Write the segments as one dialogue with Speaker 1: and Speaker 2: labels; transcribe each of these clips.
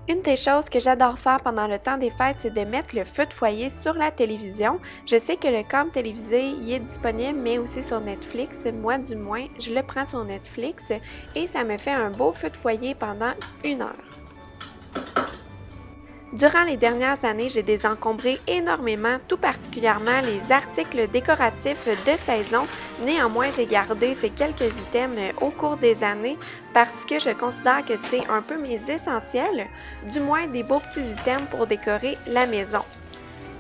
Speaker 1: Une des choses que j'adore faire pendant le temps des fêtes, c'est de mettre le feu de foyer sur la télévision. Je sais que le câble télévisé y est disponible, mais aussi sur Netflix. Moi, du moins, je le prends sur Netflix et ça me fait un beau feu de foyer pendant 1 heure. Durant les dernières années, j'ai désencombré énormément, tout particulièrement les articles décoratifs de saison. Néanmoins, j'ai gardé ces quelques items au cours des années parce que je considère que c'est un peu mes essentiels, du moins des beaux petits items pour décorer la maison.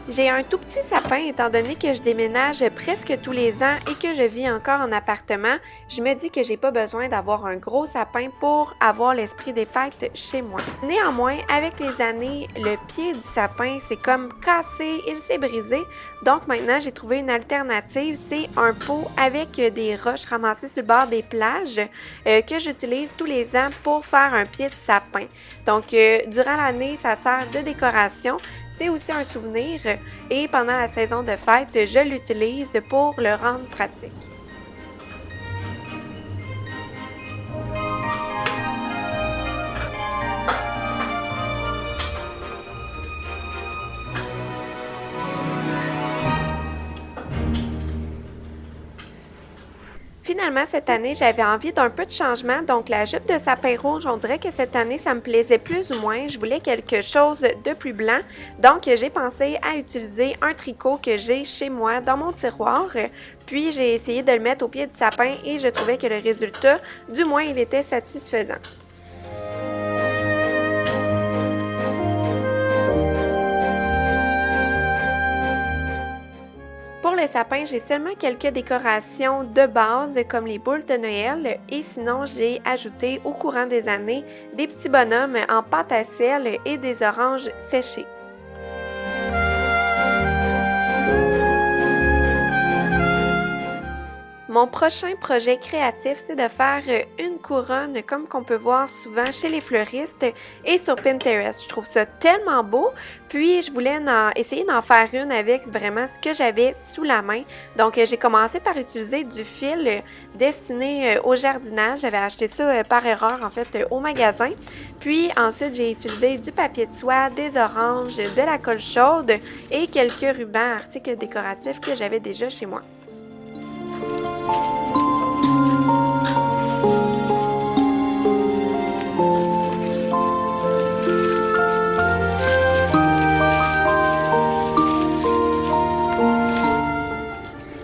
Speaker 1: J'ai un tout petit sapin étant donné que je déménage presque tous les ans et que je vis encore en appartement. Je me dis que j'ai pas besoin d'avoir un gros sapin pour avoir l'esprit des fêtes chez moi. Néanmoins, avec les années, le pied du sapin s'est comme cassé, il s'est brisé. Donc maintenant, j'ai trouvé une alternative, c'est un pot avec des roches ramassées sur le bord des plages que j'utilise tous les ans pour faire un pied de sapin. Donc durant l'année, ça sert de décoration. C'est aussi un souvenir et pendant la saison de fête, je l'utilise pour le rendre pratique. Finalement, cette année, j'avais envie d'un peu de changement, donc la jupe de sapin rouge, on dirait que cette année, ça me plaisait plus ou moins. Je voulais quelque chose de plus blanc, donc j'ai pensé à utiliser un tricot que j'ai chez moi dans mon tiroir. Puis j'ai essayé de le mettre au pied du sapin et je trouvais que le résultat, du moins, il était satisfaisant. Pour le sapin, j'ai seulement quelques décorations de base comme les boules de Noël et sinon j'ai ajouté au courant des années des petits bonhommes en pâte à sel et des oranges séchées. Mon prochain projet créatif, c'est de faire une couronne comme qu'on peut voir souvent chez les fleuristes et sur Pinterest. Je trouve ça tellement beau. Puis, je voulais essayer d'en faire une avec vraiment ce que j'avais sous la main. Donc, j'ai commencé par utiliser du fil destiné au jardinage. J'avais acheté ça par erreur, en fait, au magasin. Puis, ensuite, j'ai utilisé du papier de soie, des oranges, de la colle chaude et quelques rubans, articles décoratifs que j'avais déjà chez moi.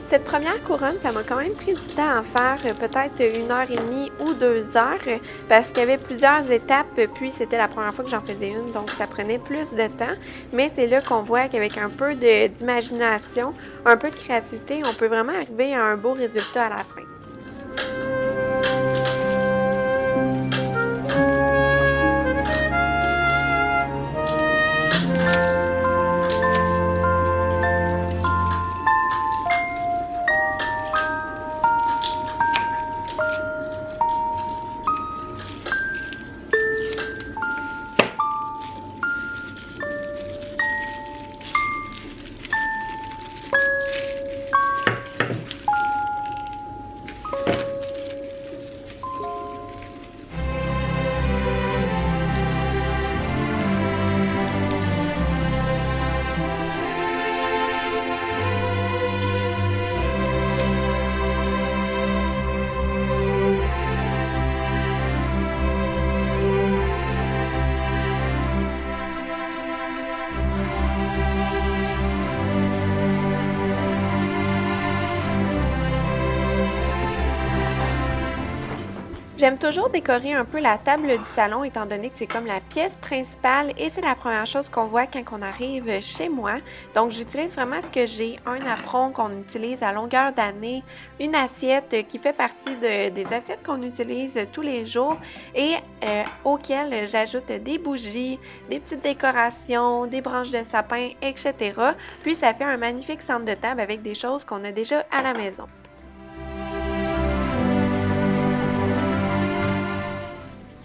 Speaker 1: Cette première couronne, ça m'a quand même pris du temps à faire, peut-être 1 heure et demie ou 2 heures, parce qu'il y avait plusieurs étapes, puis c'était la première fois que j'en faisais une, donc ça prenait plus de temps. Mais c'est là qu'on voit qu'avec un peu d'imagination, un peu de créativité, on peut vraiment arriver à un beau résultat à la fin. J'aime toujours décorer un peu la table du salon étant donné que c'est comme la pièce principale et c'est la première chose qu'on voit quand on arrive chez moi. Donc j'utilise vraiment ce que j'ai, un apron qu'on utilise à longueur d'année, une assiette qui fait partie des assiettes qu'on utilise tous les jours et auxquelles j'ajoute des bougies, des petites décorations, des branches de sapin, etc. Puis ça fait un magnifique centre de table avec des choses qu'on a déjà à la maison.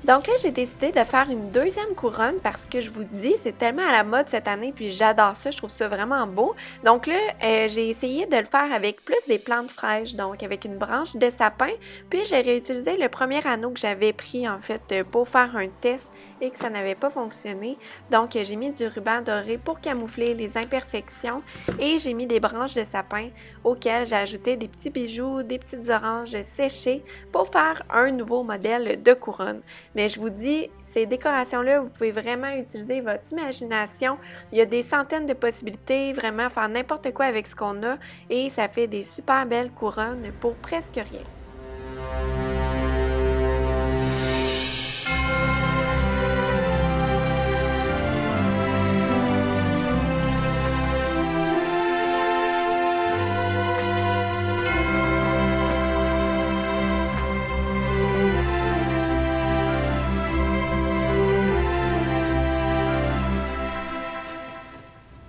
Speaker 1: Donc là, j'ai décidé de faire une deuxième couronne parce que je vous dis, c'est tellement à la mode cette année, puis j'adore ça, je trouve ça vraiment beau. Donc là, j'ai essayé de le faire avec plus des plantes fraîches, donc avec une branche de sapin, puis j'ai réutilisé le premier anneau que j'avais pris en fait pour faire un test et que ça n'avait pas fonctionné. Donc, j'ai mis du ruban doré pour camoufler les imperfections et j'ai mis des branches de sapin auxquelles j'ai ajouté des petits bijoux, des petites oranges séchées pour faire un nouveau modèle de couronne. Mais je vous dis, ces décorations-là, vous pouvez vraiment utiliser votre imagination. Il y a des centaines de possibilités, vraiment faire n'importe quoi avec ce qu'on a et ça fait des super belles couronnes pour presque rien.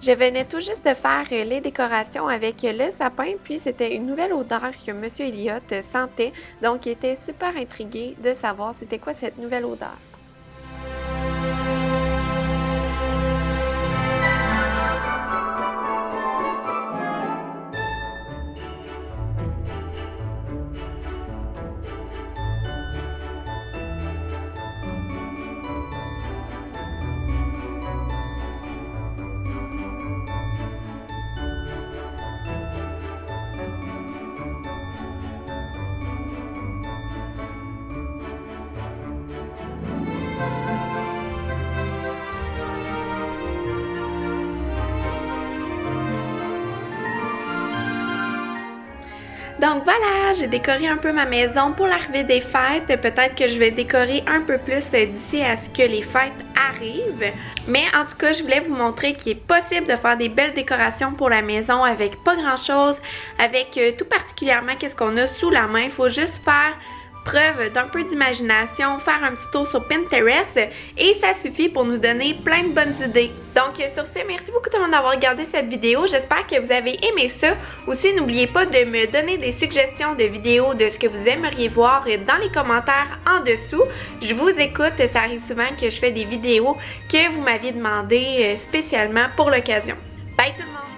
Speaker 1: Je venais tout juste de faire les décorations avec le sapin, puis c'était une nouvelle odeur que M. Elliott sentait, donc il était super intrigué de savoir c'était quoi cette nouvelle odeur. Donc voilà, j'ai décoré un peu ma maison pour l'arrivée des fêtes. Peut-être que je vais décorer un peu plus d'ici à ce que les fêtes arrivent. Mais en tout cas, je voulais vous montrer qu'il est possible de faire des belles décorations pour la maison avec pas grand-chose, avec tout particulièrement qu'est-ce qu'on a sous la main. Il faut juste faire preuve d'un peu d'imagination, faire un petit tour sur Pinterest et ça suffit pour nous donner plein de bonnes idées. Donc sur ce, merci beaucoup tout le monde d'avoir regardé cette vidéo. J'espère que vous avez aimé ça. Aussi, n'oubliez pas de me donner des suggestions de vidéos de ce que vous aimeriez voir dans les commentaires en dessous. Je vous écoute, ça arrive souvent que je fais des vidéos que vous m'aviez demandé spécialement pour l'occasion. Bye tout le monde!